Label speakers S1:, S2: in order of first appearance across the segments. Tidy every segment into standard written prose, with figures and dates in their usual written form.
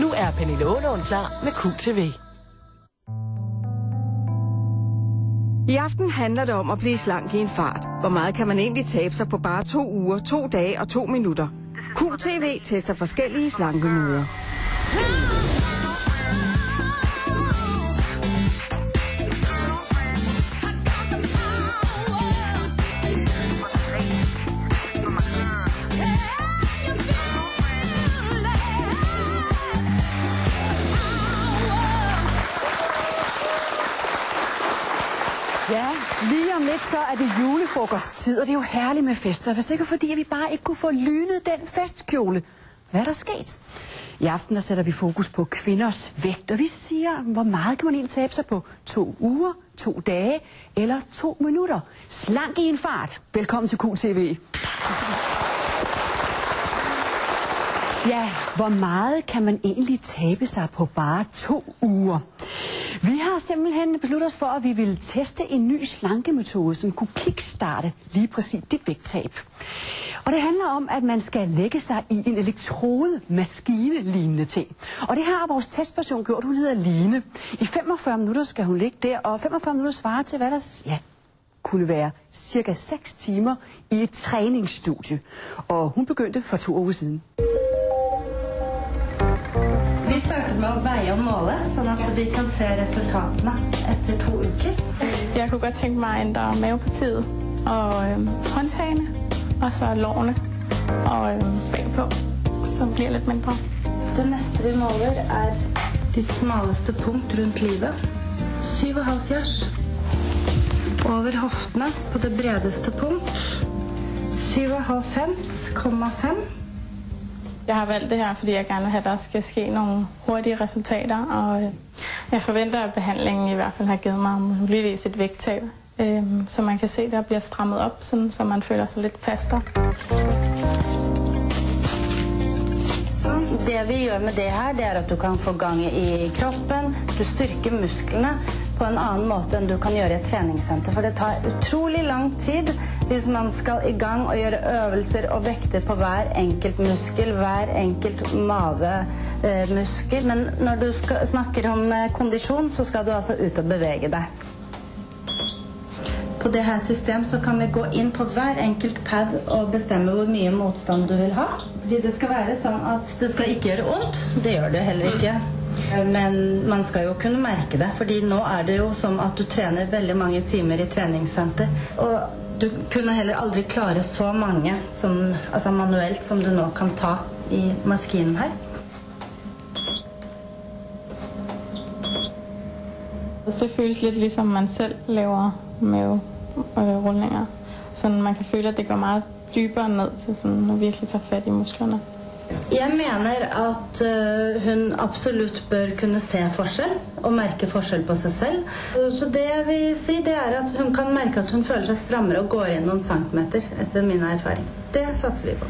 S1: Nu er Pernille Aalund klar med QTV.
S2: I aften handler det om at blive slank i en fart. Hvor meget kan man egentlig tabe sig på bare 2 uger, 2 dage og 2 minutter? QTV tester forskellige slankemåder.
S3: Ja, lige om lidt så er det julefrokosttid, og det er jo herligt med fester. Hvis det ikke er fordi, at vi bare ikke kunne få lynet den festkjole. Hvad er der sket? I aften der sætter vi fokus på kvinders vægt, og vi siger, hvor meget kan man egentlig tabe sig på 2 uger, 2 dage eller 2 minutter. Slank i en fart. Velkommen til QTV. Ja, hvor meget kan man egentlig tabe sig på bare 2 uger? Vi har simpelthen besluttet os for, at vi vil teste en ny slankemetode, som kunne kickstarte lige præcis dit vægttab. Og det handler om, at man skal lægge sig i en elektrode-maskine-lignende ting. Og det har vores testperson gjort. Hun hedder Line. I 45 minutter skal hun ligge der, og 45 minutter svarer til, hvad der kunne være cirka 6 timer i et træningsstudie. Og hun begyndte for 2 uger siden.
S4: Vi starter med at veje og måle, sånn at vi kan se resultatene efter 2 uker.
S5: Jeg kunne godt tænke mig at ændre mavepartiet og håndtagene, og så lårene og bagpå, så bliver lidt mindre.
S4: Det næste vi måler er dit smaleste punkt rundt livet. 77. Over hoftene på det bredeste punkt. 97,5.
S5: Jeg har valgt det her, fordi jeg gerne vil have, at der skal ske nogle hurtige resultater, og jeg forventer, at behandlingen i hvert fald har givet mig muligvis et vægttab, så man kan se, at der bliver strammet op, sådan, så man føler sig lidt fastere.
S4: Det vi gør med det her, det er at du kan få gang i kroppen, du styrker musklerne på en anden måde, end du kan gøre i et træningscenter. For det tager utrolig lang tid, hvis man skal i gang og gøre øvelser og vægte på hver enkelt muskel, hver enkelt mavemuskel. Men når du snakker om kondisjon, så skal du altså ut og bevæge dig. På det her system så kan vi gå ind på hver enkelt pad og bestemme hvor mye modstand du vil ha. Fordi det skal være sådan, at det skal ikke gøre ondt. Det gør det heller ikke. Men man skal jo kunne mærke det, fordi nu er det jo som at du træner veldig mange timer i træningscenter. Og du kunne heller aldrig klare så mange som, altså manuelt som du nu kan ta i maskinen her.
S5: Det føles lidt ligesom man selv laver maverulninger. Sådan man kan føle, at det går meget dybere ned til sådan at virkelig tage fat i musklerne.
S4: Jeg mener at hun absolut bør kunne se forskel og mærke forskel på sig selv. Så det jeg vil sige, det er at hun kan mærke at hun føler sig strammere og går ind nogle centimeter efter min erfaring. Det satser vi på.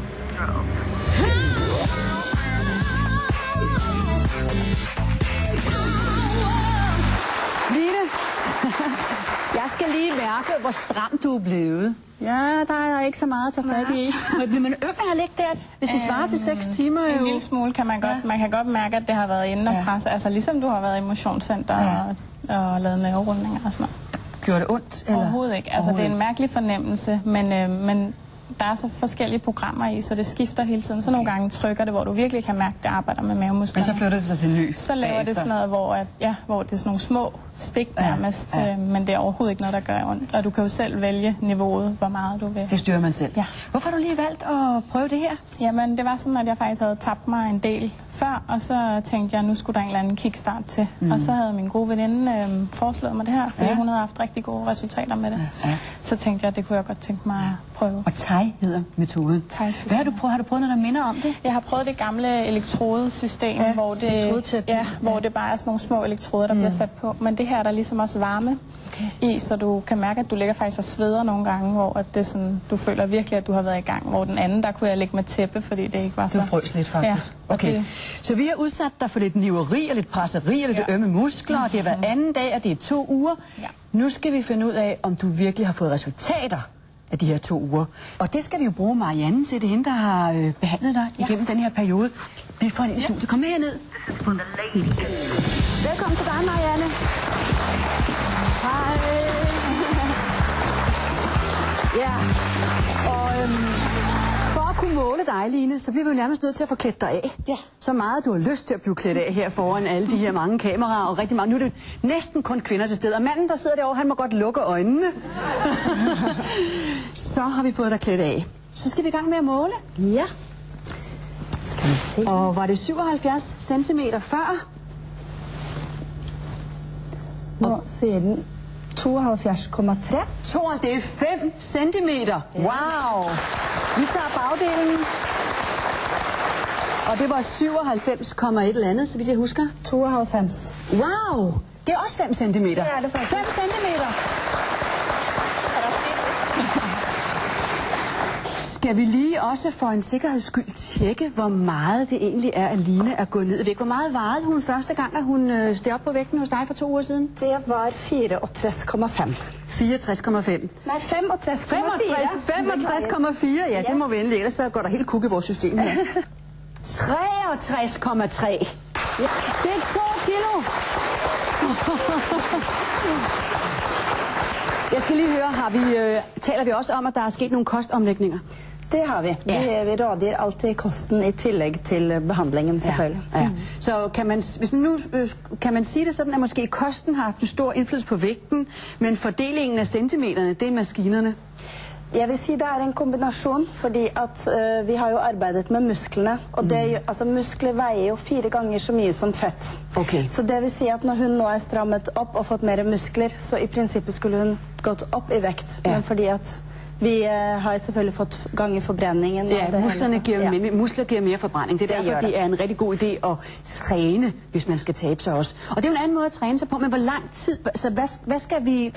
S3: Line, jeg skal lige mærke, hvor stram du er blevet. Ja, der er ikke så meget at tage fat i. Men man øm at ligge der, hvis det svarer til 6 timer.
S5: En lille smule kan man godt. Man kan godt mærke, at det har været inde og presse. Altså ligesom du har været i motionscenter og lavet maverulninger og sådan noget.
S3: Gjorde det ondt? Eller?
S5: Overhovedet ikke. Altså det er en mærkelig fornemmelse, men der er så forskellige programmer i, så det skifter hele tiden. Så nogle gange trykker det, hvor du virkelig kan mærke, at det arbejder med mavemusklerne.
S3: Men så flytter det sig til ny.
S5: Så laver det sådan noget, hvor det er sådan nogle små stik nærmest, men det er overhovedet ikke noget, der gør ondt. Og du kan jo selv vælge niveauet, hvor meget du vil.
S3: Det styrer man selv.
S5: Ja.
S3: Hvorfor har du lige valgt at prøve det her?
S5: Jamen, det var sådan, at jeg faktisk havde tabt mig en del før, og så tænkte jeg, nu skulle der en eller anden kickstart til. Og så havde min gode veninde foreslået mig det her, fordi hun havde haft rigtig gode resultater med det. Så tænkte jeg, det kunne jeg godt tænke mig at prøve.
S3: Og TAI hedder metoden. Hvad har du prøvet? Har du prøvet noget, der minder om det?
S5: Jeg har prøvet det gamle elektrodesystem, hvor det bare er sådan nogle små elektroder, der bliver sat på. Men det her er der ligesom også varme i, så du kan mærke, at du ligger faktisk og sveder nogle gange, hvor at det sådan, du føler virkelig, at du har været i gang. Hvor den anden, der kunne jeg ligge med tæppe, fordi det ikke var så...
S3: Du frøs lidt faktisk.
S5: Ja,
S3: okay. Så vi har udsat dig for lidt niveri og lidt presseri og lidt ømme muskler, og det har været anden dag, og det er 2 uger. Ja. Nu skal vi finde ud af, om du virkelig har fået resultater af de her 2 uger. Og det skal vi jo bruge Marianne til, det hende, der har behandlet dig igennem den her periode. Vi får hende i studiet. Kom med herned. Velkommen til dig, Marianne. Hej. Ja, og for at kunne måle dig, Line, så bliver vi jo nærmest nødt til at få klædt dig af. Ja. Så meget du har lyst til at blive klædt af her foran alle de her mange kameraer og rigtig mange. Nu er det næsten kun kvinder til stede, og manden, der sidder derovre, han må godt lukke øjnene. Så har vi fået dig klædt af. Så skal vi i gang med at måle.
S4: Ja. Skal vi se.
S3: Og var det 77 centimeter før?
S4: Nå siger den 72,3.
S3: Det er 5 centimeter. Wow. Vi tager bagdelen. Og det var 97,1 eller andet, så vidt jeg husker.
S4: 92.
S3: Wow. Det er også 5 centimeter.
S4: Det er det faktisk.
S3: 5 centimeter. Skal vi lige også for en sikkerheds skyld tjekke, hvor meget det egentlig er, at Line er gået ned i vægt? Hvor meget vejede hun første gang, at hun steg op på vægten hos dig for 2 uger siden?
S4: Det var 64,5.
S3: 64,5.
S4: Nej, 65,4.
S3: 65,4, ja, det må vi endelig, ellers så går der helt kuk i vores system her. 63,3. Ja, det er 2 kilo. Jeg skal lige høre, taler vi også om, at der er sket nogle kostomlægninger?
S4: Det har vi. Ja. Vi rådgiver altid kosten i tillæg til behandlingen, selvfølgelig.
S3: Ja. Så kan man sige det sådan, at måske kosten har haft en stor indflydelse på vægten, men fordelingen af centimeterne, det er maskinerne?
S4: Jeg vil sige, det er en kombination, fordi at vi har jo arbejdet med musklerne, og det, altså, muskler vejer jo 4 gange så mye som fett. Okay. Så det vil sige, at når hun nå er strammet op og fått mere muskler, så i princippet skulle hun gått op i vægt. Ja. Men fordi at vi har selvfølgelig fått gang i forbrændingen.
S3: Ja, muskler giver mere forbrænding. Det er derfor, det er en rigtig god idé at træne, hvis man skal tabe sig også. Og det er jo en anden måde at træne sig på, men hvor lang tid, så hvad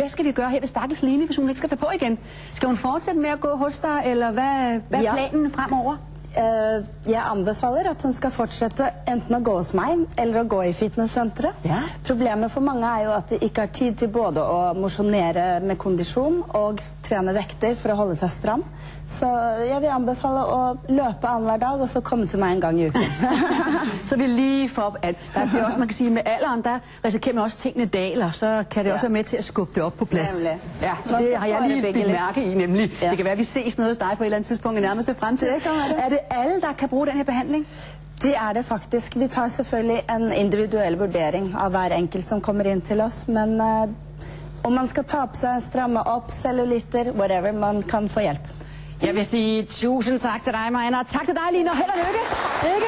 S3: skal vi gøre her ved stakkels Line, hvis hun ikke skal tage på igen? Skal hun fortsætte med at gå hos dig, eller hvad er planen fremover?
S4: Jeg anbefaler at hun skal fortsætte enten at gå hos mig, eller at gå i fitnesscentret. Ja. Problemet for mange er jo at de ikke har tid til både at motionere med kondition og træne vægter for at holde sig stram. Så jeg vil anbefale at løbe annenhver dag, og så komme til mig en gang i uken.
S3: Så vi lige får alt. Det er også, man kan sige, med alderen, der risikerer man også tingene daler, så kan det også være med til at skubbe det op på plads. Ja, det har jeg lige et mærke i, nemlig. Ja. Det kan være, at vi ses noget hos dig på et eller andet tidspunkt i nærmeste fremtid. Er det alle, der kan bruge den her behandling?
S4: Det er det faktisk. Vi tager selvfølgelig en individuel vurdering av hver enkelt som kommer ind til os, men om man skal tabe sig, stramme op, cellulitter, whatever, man kan få hjælp.
S3: Jeg vil sige tusind tak til dig, Marianne, og tak til dig, Line, og held og lykke. Ikke?